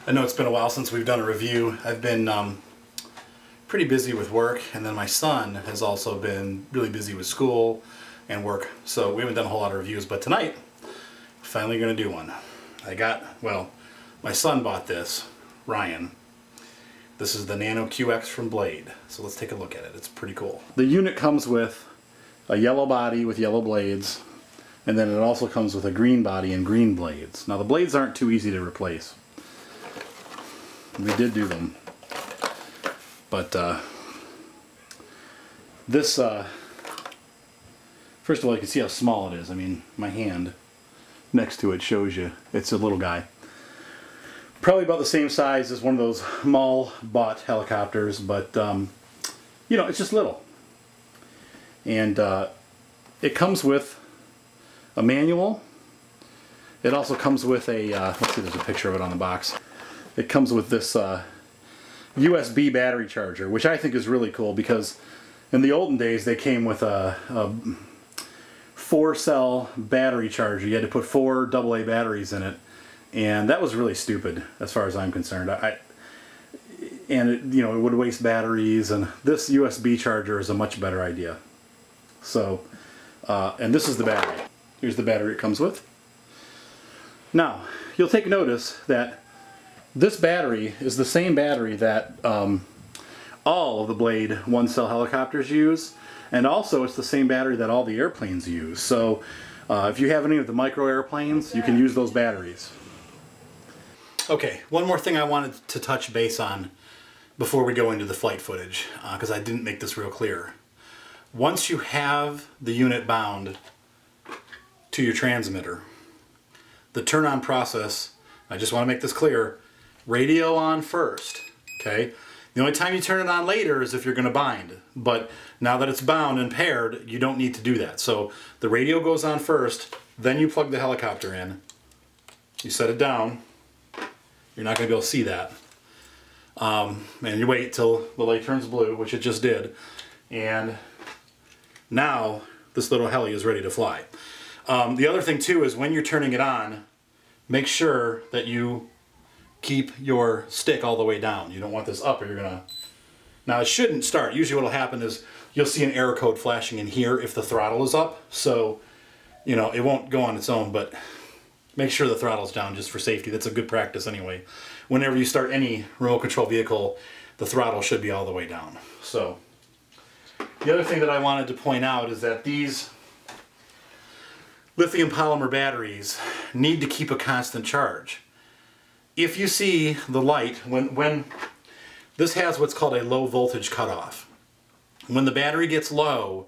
I know it's been a while since we've done a review. I've been pretty busy with work, and then my son has also been really busy with school and work, so we haven't done a whole lot of reviews, but tonight, finally going to do one. Well, my son bought this, Ryan. This is the Nano QX from Blade, so let's take a look at it. It's pretty cool. The unit comes with a yellow body with yellow blades, and then it also comes with a green body and green blades. Now the blades aren't too easy to replace. We did do them, but this, first of all, you can see how small it is. I mean, my hand next to it shows you it's a little guy. Probably about the same size as one of those mall-bought helicopters, but you know, it's just little. And it comes with a manual. It also comes with a, let's see, there's a picture of it on the box. It comes with this USB battery charger, which I think is really cool because in the olden days they came with a 4-cell battery charger. You had to put 4 AA batteries in it, and that was really stupid as far as I'm concerned. And it, you know, it would waste batteries, and this USB charger is a much better idea. So, and this is the battery. Here's the battery it comes with. Now, you'll take notice that this battery is the same battery that all of the Blade 1-cell helicopters use, and also it's the same battery that all the airplanes use. So if you have any of the micro airplanes, you can use those batteries. Okay, one more thing I wanted to touch base on before we go into the flight footage, because I didn't make this real clear. Once you have the unit bound to your transmitter, the turn-on process, I just want to make this clear, radio on first, okay? The only time you turn it on later is if you're going to bind, but now that it's bound and paired, you don't need to do that. So the radio goes on first, then you plug the helicopter in, you set it down, you're not going to be able to see that, and you wait till the light turns blue, which it just did, and now this little heli is ready to fly. The other thing too is when you're turning it on, make sure that you keep your stick all the way down. You don't want this up or you're gonna... Now it shouldn't start. Usually what'll happen is you'll see an error code flashing in here if the throttle is up. So, you know, it won't go on its own, but make sure the throttle's down just for safety. That's a good practice anyway. Whenever you start any remote control vehicle, the throttle should be all the way down. So, the other thing that I wanted to point out is that these lithium polymer batteries need to keep a constant charge. If you see the light, when this has what's called a low voltage cutoff. When the battery gets low,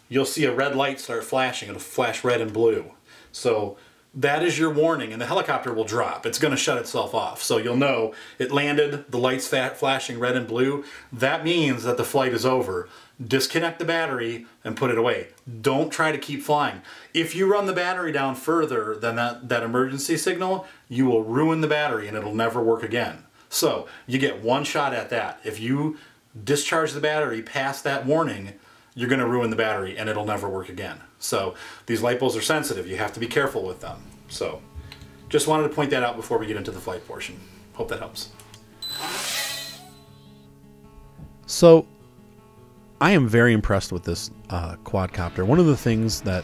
you'll see a red light start flashing. It'll flash red and blue. So that is your warning, and the helicopter will drop. It's going to shut itself off. So you'll know it landed, the light's flashing red and blue. That means that the flight is over. Disconnect the battery and put it away. Don't try to keep flying. If you run the battery down further than that emergency signal, you will ruin the battery and it'll never work again. So you get one shot at that. If you discharge the battery past that warning, you're going to ruin the battery and it'll never work again. So these light bulbs are sensitive. You have to be careful with them. So just wanted to point that out before we get into the flight portion. Hope that helps. So I am very impressed with this quadcopter. One of the things that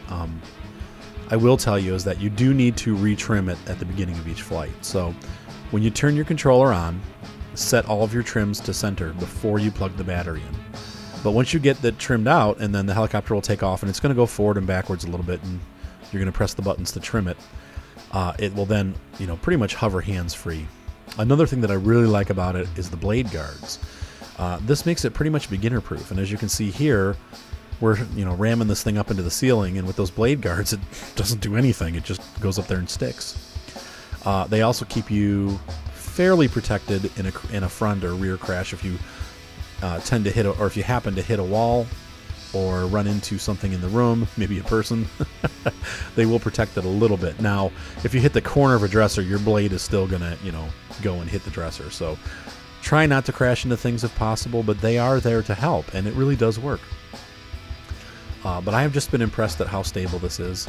I will tell you is that you do need to retrim it at the beginning of each flight. So when you turn your controller on, set all of your trims to center before you plug the battery in. But once you get that trimmed out, and then the helicopter will take off, and it's going to go forward and backwards a little bit, and you're going to press the buttons to trim it. It will then, you know, pretty much hover hands-free. Another thing that I really like about it is the blade guards. This makes it pretty much beginner-proof, and as you can see here, we're, you know, ramming this thing up into the ceiling, and with those blade guards, it doesn't do anything. It just goes up there and sticks. They also keep you fairly protected in a front or rear crash if you tend to hit or if you happen to hit a wall or run into something in the room, maybe a person. They will protect it a little bit. Now, if you hit the corner of a dresser, your blade is still gonna, you know, go and hit the dresser. So try not to crash into things if possible, but they are there to help, and it really does work. But I have just been impressed at how stable this is.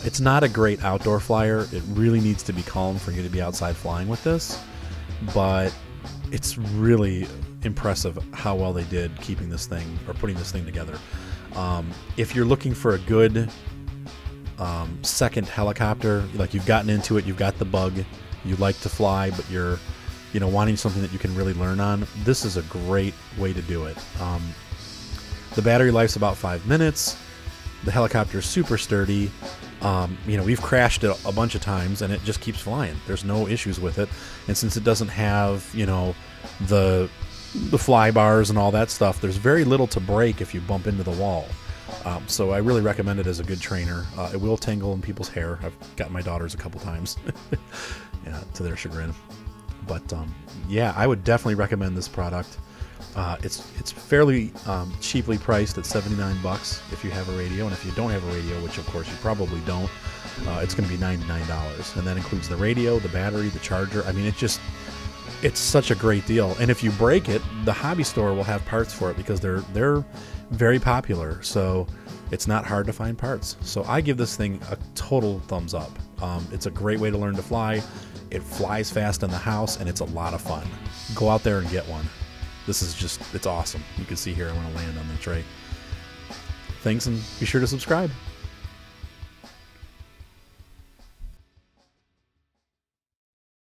It's not a great outdoor flyer. It really needs to be calm for you to be outside flying with this. but it's really impressive how well they did keeping this thing or putting this thing together. If you're looking for a good second helicopter, like you've gotten into it, you've got the bug, you like to fly, but you're wanting something that you can really learn on, this is a great way to do it. The battery life's about 5 minutes. The helicopter is super sturdy. We've crashed it a bunch of times and it just keeps flying. There's no issues with it. And since it doesn't have, the fly bars and all that stuff, there's very little to break if you bump into the wall. So I really recommend it as a good trainer. It will tangle in people's hair. I've gotten my daughters a couple times, yeah, to their chagrin. But yeah, I would definitely recommend this product. It's fairly cheaply priced at $79 if you have a radio, and if you don't have a radio, which of course you probably don't, it's going to be $99, and that includes the radio, the battery, the charger. I mean, it's such a great deal. And if you break it, the hobby store will have parts for it because they're very popular. So it's not hard to find parts. So I give this thing a total thumbs up. It's a great way to learn to fly. It flies fast in the house, and it's a lot of fun. Go out there and get one. This is it's awesome. You can see here I want to land on the tray. Thanks, and be sure to subscribe.